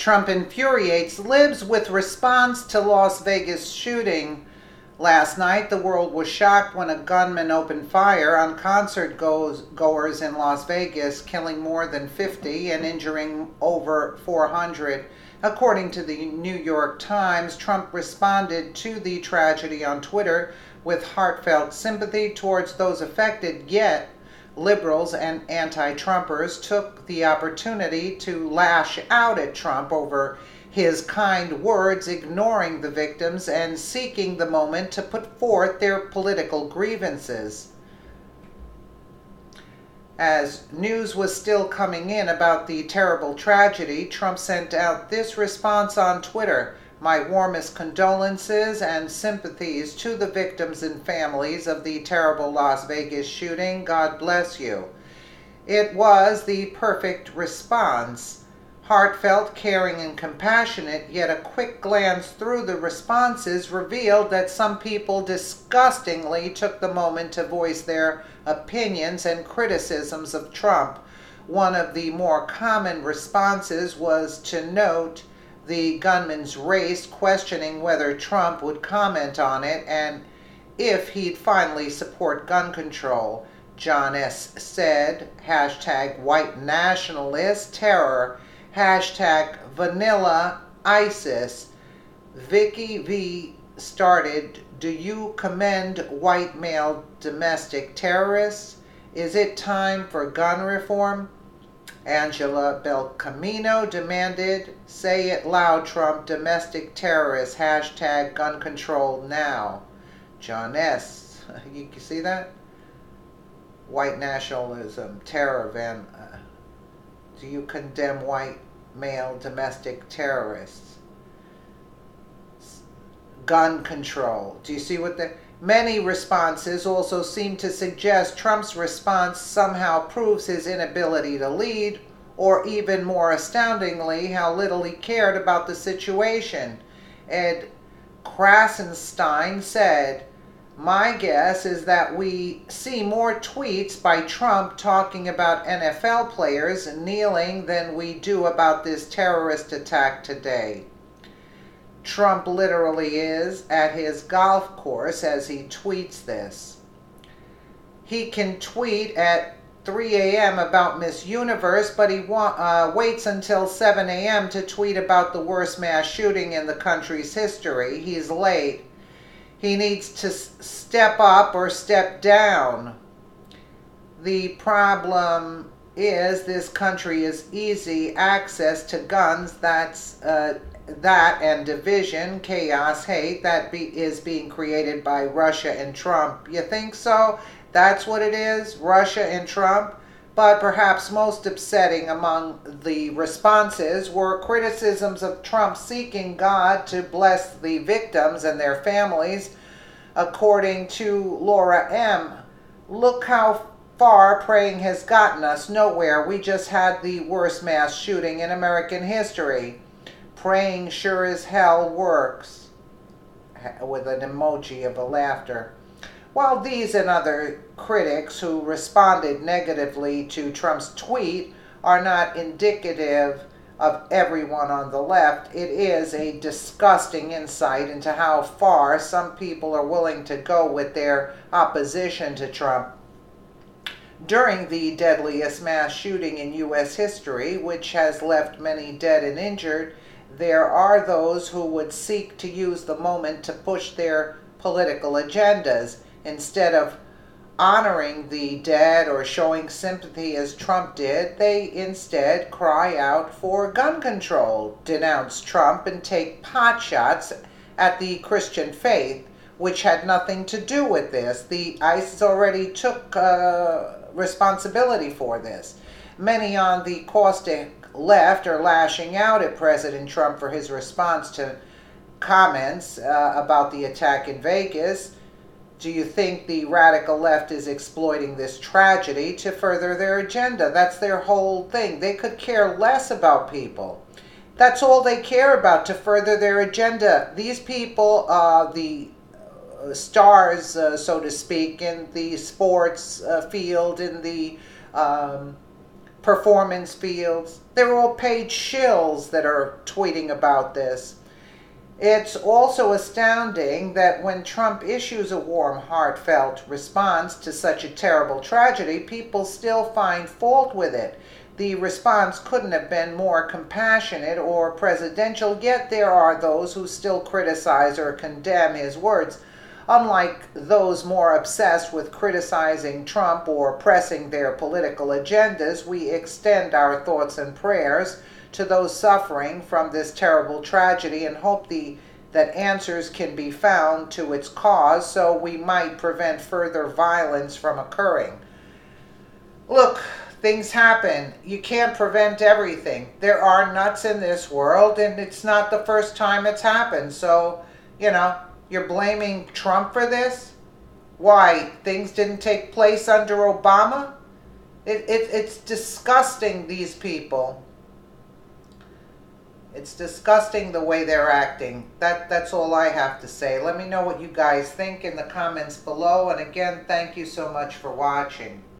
Trump infuriates Libs with response to Las Vegas shooting. Last night, the world was shocked when a gunman opened fire on concert goers in Las Vegas, killing more than 50 and injuring over 400. According to the New York Times, Trump responded to the tragedy on Twitter with heartfelt sympathy towards those affected, yet liberals and anti-Trumpers took the opportunity to lash out at Trump over his kind words, ignoring the victims and seeking the moment to put forth their political grievances. As news was still coming in about the terrible tragedy, Trump sent out this response on Twitter: "My warmest condolences and sympathies to the victims and families of the terrible Las Vegas shooting. God bless you." It was the perfect response. Heartfelt, caring, and compassionate, yet a quick glance through the responses revealed that some people disgustingly took the moment to voice their opinions and criticisms of Trump. One of the more common responses was to note the gunman's race, questioning whether Trump would comment on it and if he'd finally support gun control. John S. said, #white nationalist terror, #vanilla ISIS. Vicky V started, "Do you commend white male domestic terrorists? Is it time for gun reform?" Angela Belcamino demanded, "Say it loud, Trump, domestic terrorists, #gun control now." John S., you can see that? White nationalism, terror, do you condemn white male domestic terrorists? Gun control. Do you see what the... Many responses also seem to suggest Trump's response somehow proves his inability to lead, or even more astoundingly, how little he cared about the situation. Ed Krasenstein said, "My guess is that we see more tweets by Trump talking about NFL players kneeling than we do about this terrorist attack today." Trump literally is at his golf course as he tweets this. He can tweet at 3 a.m. about Miss Universe, but he waits until 7 a.m. to tweet about the worst mass shooting in the country's history. He's late. He needs to step up or step down. The problem is this country is easy access to guns. That's that and division, chaos, hate that is being created by Russia and Trump. You think so? That's what it is, Russia and Trump? But perhaps most upsetting among the responses were criticisms of Trump seeking God to bless the victims and their families. According to Laura M., "Look how far praying has gotten us. Nowhere. We just had the worst mass shooting in American history. Praying sure as hell works," with an emoji of a laughter. While these and other critics who responded negatively to Trump's tweet are not indicative of everyone on the left, it is a disgusting insight into how far some people are willing to go with their opposition to Trump. During the deadliest mass shooting in U.S. history, which has left many dead and injured, there are those who would seek to use the moment to push their political agendas. Instead of honoring the dead or showing sympathy as Trump did, they instead cry out for gun control, denounce Trump, and take potshots at the Christian faith, which had nothing to do with this. The ISIS already took responsibility for this. Many on the caustic left are lashing out at President Trump for his response to comments about the attack in Vegas. Do you think the radical left is exploiting this tragedy to further their agenda? That's their whole thing. They could care less about people. That's all they care about, to further their agenda. These people, the stars, so to speak, in the sports field, in the performance fields. They're all paid shills that are tweeting about this. It's also astounding that when Trump issues a warm, heartfelt response to such a terrible tragedy, people still find fault with it. The response couldn't have been more compassionate or presidential, yet there are those who still criticize or condemn his words. Unlike those more obsessed with criticizing Trump or pressing their political agendas, we extend our thoughts and prayers to those suffering from this terrible tragedy and hope that answers can be found to its cause so we might prevent further violence from occurring. Look, things happen. You can't prevent everything. There are nuts in this world, and it's not the first time it's happened. So, you're blaming Trump for this? Why? Things didn't take place under Obama? It's disgusting, these people. It's disgusting the way they're acting. That's all I have to say. Let me know what you guys think in the comments below. And again, thank you so much for watching.